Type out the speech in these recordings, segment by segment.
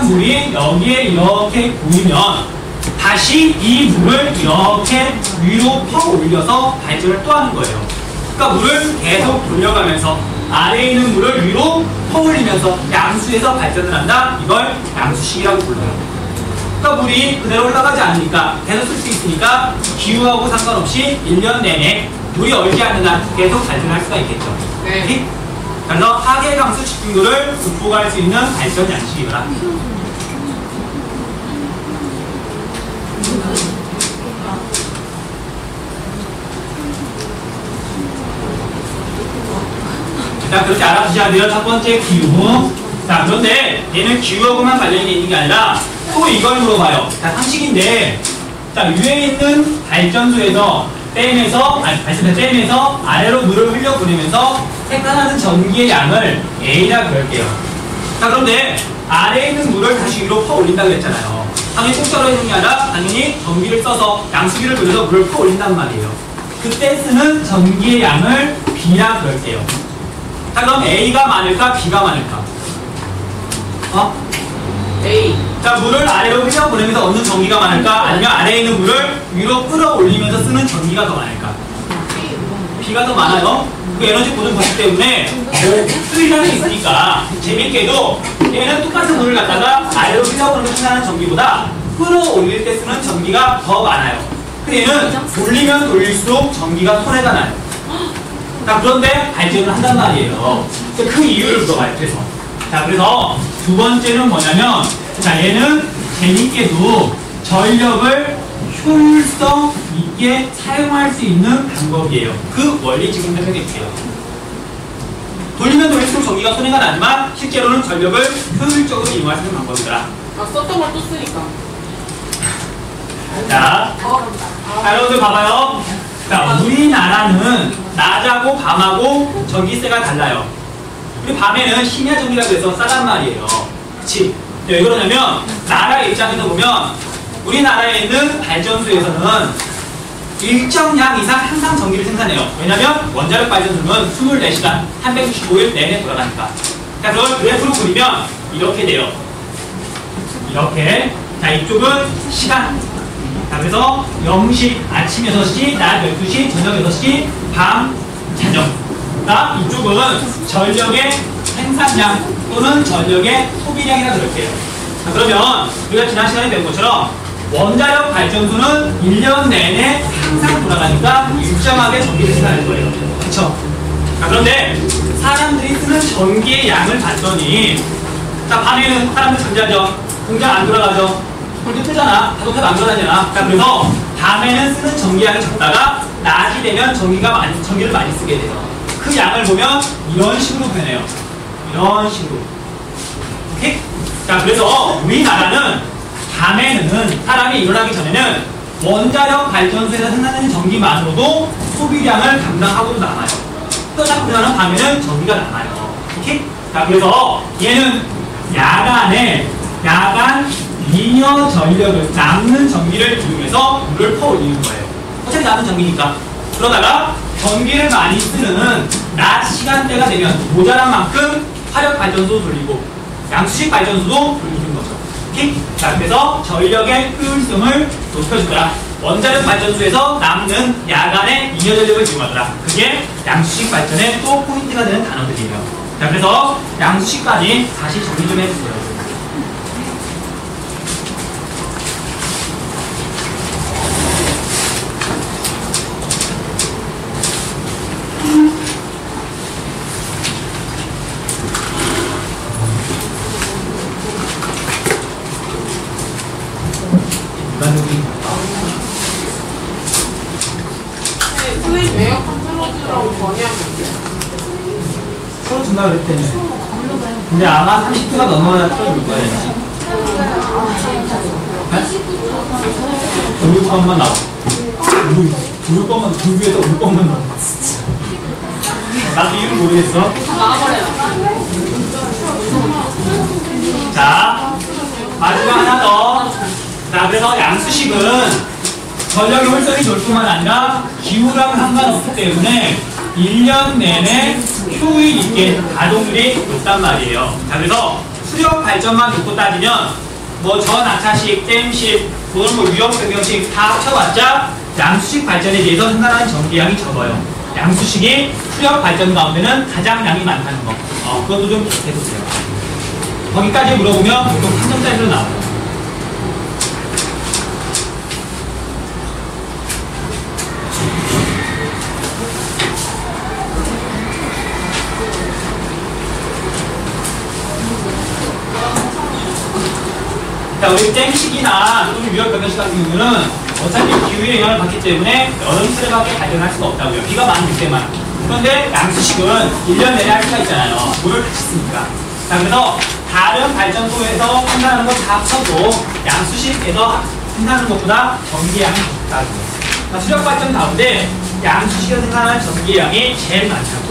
물이 여기에 이렇게 고이면 다시 이 물을 이렇게 위로 퍼 올려서 발전을 또 하는 거예요. 그러니까 물을 계속 돌려가면서 아래에 있는 물을 위로 퍼 올리면서 양수에서 발전을 한다. 이걸 양수식이라고 불러요. 그러니까 물이 그대로 올라가지 않으니까 계속 쓸 수 있으니까 기후하고 상관없이 1년 내내 물이 얼지 않는 한 계속 발전할 수가 있겠죠. 네. 그래서 하계강수 집중도를 극복할 수 있는 발전 양식이거라. 자, 그렇게 알아두셔야 돼요. 첫 번째 기후. 자, 그런데 얘는 기후하고만 관련이 있는 게 아니라 또 이걸 물어봐요. 자, 상식인데, 자, 위에 있는 발전소에서 댐에서 아래로 물을 흘려보내면서 생산하는 전기의 양을 A라 그럴게요. 자, 그런데 아래에 있는 물을 다시 위로 퍼 올린다고 했잖아요. 당연히 공짜로 해주는 게 아니라 당연히 전기를 써서 양수기를 돌려서 물을 퍼 올린단 말이에요. 그때 쓰는 전기의 양을 B라 그럴게요. 자, 그럼 A가 많을까? B가 많을까? A. 자, 물을 아래로 흘려보내면서 얻는 전기가 많을까? 아니면 아래에 있는 물을 위로 끌어올리면서 쓰는 전기가 더 많을까? B가 더 많아요. 그 에너지 보존 법칙 때문에 수리량이 있으니까 재밌게도 얘는 똑같은 물을 갖다가 아래로 흘려보내면서 생산하는 전기보다 끌어올릴 때 쓰는 전기가 더 많아요. 근데 얘는 돌리면 돌릴수록 전기가 손해가 나요. 자, 그런데 발전을 한단 말이에요. 그 이유를 물어봐요. 그래서 두 번째는 뭐냐면, 자, 얘는 재밌게도 전력을 효율성 있게 사용할 수 있는 방법이에요. 그 원리 지금 설명해줄게요. 돌리면 돌릴수록 전기가 손해가 나지만 실제로는 전력을 효율적으로 이용할 수 있는 방법이더라. 아, 썼던 걸 또 쓰니까. 자, 여러분들 봐봐요. 자, 우리나라는 낮하고 밤하고 전기세가 달라요. 우리 밤에는 심야 전기라고 해서 싸단 말이에요. 그치? 왜 그러냐면, 나라의 입장에서 보면, 우리나라에 있는 발전소에서는 일정량 이상 항상 전기를 생산해요. 왜냐면, 원자력 발전소는 24시간, 365일 내내 돌아가니까. 자, 그걸 그래프로 그리면, 이렇게 돼요. 이렇게. 자, 이쪽은 시간. 자, 그래서 0시, 아침 6시, 낮 12시, 저녁 6시, 밤, 자정. 자, 이쪽은 전력의 생산량 또는 전력의 소비량이라 그럴게요. 자, 그러면 우리가 지난 시간에 배운 것처럼 원자력 발전소는 1년 내내 항상 돌아가니까 일정하게 전기를 생산할 거예요. 그쵸? 자, 그런데 사람들이 쓰는 전기의 양을 봤더니, 자, 밤에는 사람들 잠자죠. 공장 안 돌아가죠. 컴퓨터 뜨잖아. 자동차도 안 돌아다니잖아. 자, 그래서 밤에는 쓰는 전기량이 적다가 낮이 되면 전기를 많이 쓰게 돼요. 그 양을 보면 이런 식으로 변해요. 이런 식으로. 오케이? 자, 그래서 우리나라는 밤에는 사람이 일어나기 전에는 원자력 발전소에서 생산되는 전기만으로도 소비량을 감당하고도 남아요. 그러다 보면 밤에는 전기가 남아요. 오케이? 자, 그래서 얘는 야간 미녀 전력을 남는 전기를 이용해서 물을 퍼올리는 거예요. 어차피 남는 전기니까. 그러다가 전기를 많이 쓰는 낮 시간대가 되면 모자란 만큼 화력 발전소도 돌리고 양수식 발전소도 돌리는 거죠. 오케이? 자, 그래서 전력의 효율성을 높여주더라. 원자력 발전소에서 남는 야간의 미녀 전력을 이용하더라. 그게 양수식 발전의 또 포인트가 되는 단어들이에요. 자, 그래서 양수식까지 다시 정리 좀 해주세요. 선생님 에어컨 틀어주라고 건의하면 틀어준다 그랬더니. 근데 아마 30도가 넘어야 틀어줄 거예요. 5,6번만 나와. 5,6번만, 불 위에서 5번만 나와. 나도 이유를 모르겠어. 나와버려요. 자, 마지막 하나 더. 자, 그래서 양수식은 전력의 활성이 좋을 뿐만 아니라 기후랑 상관없기 때문에 1년 내내 효율 있게 가동률이 높단 말이에요. 자, 그래서 수력 발전만 놓고 따지면 뭐 전하차식, 댐식, 뭐 유형 변경식 다 합쳐봤자 양수식 발전에 대해서 생산하는 전기량이 적어요. 양수식이 수력 발전 가운데는 가장 양이 많다는 거. 그것도 좀 기억해두세요. 거기까지 물어보면 보통 3점짜리로 나와요. 자, 우리 땡식이나 또는 유혈 변경식 같은 경우는 어차피 기후의 영향을 받기 때문에 여름철에밖에 발전할 수가 없다고요. 비가 많을 때만. 그런데 양수식은 1년 내내 할 수가 있잖아요. 물을 같이 쓰니까. 자, 그래서 다른 발전소에서 생산하는 거 다 합쳐도 양수식에서 생산하는 것보다 전기량이 적다고요. 수력 발전 가운데 양수식에서 생산하는 전기량이 제일 많다고.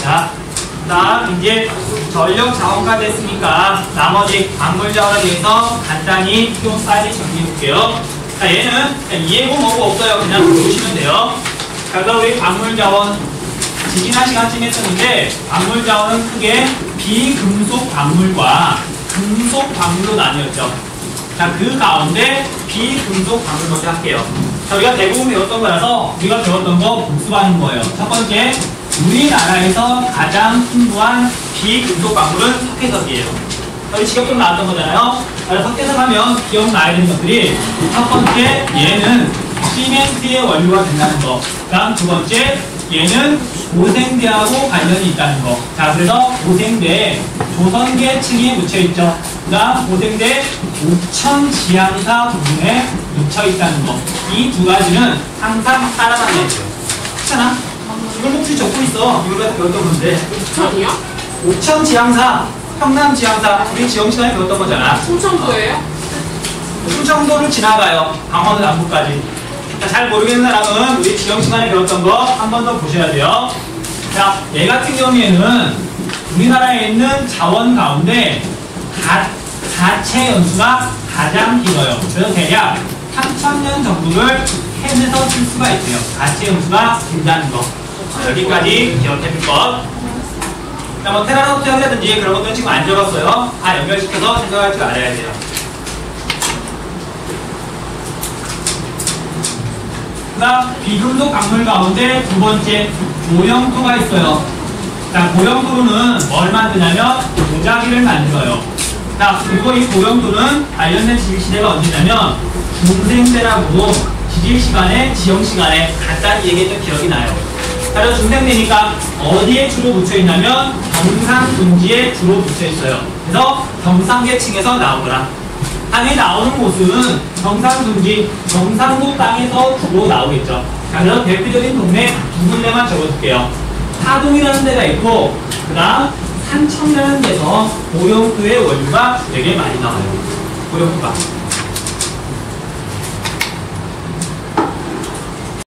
자, 다음 이제 전력 자원까지 됐으니까 나머지 광물 자원에 대해서 간단히 좀 사이즈 정리해 볼게요. 자, 얘는 이해고 뭐고 없어요. 그냥 보시면 돼요. 자, 그래서 우리 광물 자원 지지난 시간쯤 했었는데 광물 자원은 크게 비금속 광물과 금속 광물로 나뉘었죠. 자, 그 가운데 비금속 광물 먼저 할게요. 자, 우리가 대부분 배웠던 거라서 우리가 배웠던 거 복습하는 거예요. 첫 번째, 우리나라에서 가장 풍부한 비금속 광물은 석회석이에요. 우리 직업좀 나왔던 거잖아요. 석회석 하면 기억나야 되는 것들이 첫 번째, 얘는 시멘트의 원료가 된다는 거. 다음 두 번째, 얘는 고생대하고 관련이 있다는 거. 자, 그래서 고생대에 조선계층이 묻혀있죠. 그 다음 고생대 옥천지향사 부분에 묻혀있다는 거. 이 두 가지는 항상 따라다녀야 돼요. 그렇잖아? 이걸 혹시 적고 있어. 이걸 다 배웠던 건데. 옥천이요? 옥천지향사, 평남지향사, 우리 지영 시간에 배웠던 거잖아. 충청도예요? 충청도를 지나가요. 강원도 남부까지. 자, 잘 모르겠는 사람은 우리 지영 시간에 배웠던 거 한 번 더 보셔야 돼요. 자, 얘 같은 경우에는 우리나라에 있는 자원 가운데 가채 연수가 가장 길어요. 그래서 대략 3,000년 정도를 해내서 쓸 수가 있어요. 가채 연수가 길다는 거. 여기까지 기억해둘 것. 자, 뭐 테라노트라든지 그런 것들은 지금 안 적었어요. 다 연결시켜서 생각할 줄 알아야 돼요. 그다음 비금속 광물 가운데 두 번째 고영토가 있어요. 자, 고영토로는 뭘 만드냐면 도자기를 만들어요. 자, 그리고 이 고영토는 관련된 지질 시대가 언제냐면 중생대라고 지질 시간에 지형 시간에 간단히 얘기했던 기억이 나요. 자, 그래서 중생대니까 어디에 주로 묻혀 있냐면 경상 분지에 주로 묻혀 있어요. 그래서 경상계층에서 나오더라. 당연히 나오는 곳은 경상분지, 경상도 땅에서 주로 나오겠죠. 자, 그래서 대표적인 동네 두 군데만 적어줄게요. 하동이라는 데가 있고, 그 다음 산청이라는 데서 고영토의 원료가 되게 많이 나와요. 고영토가.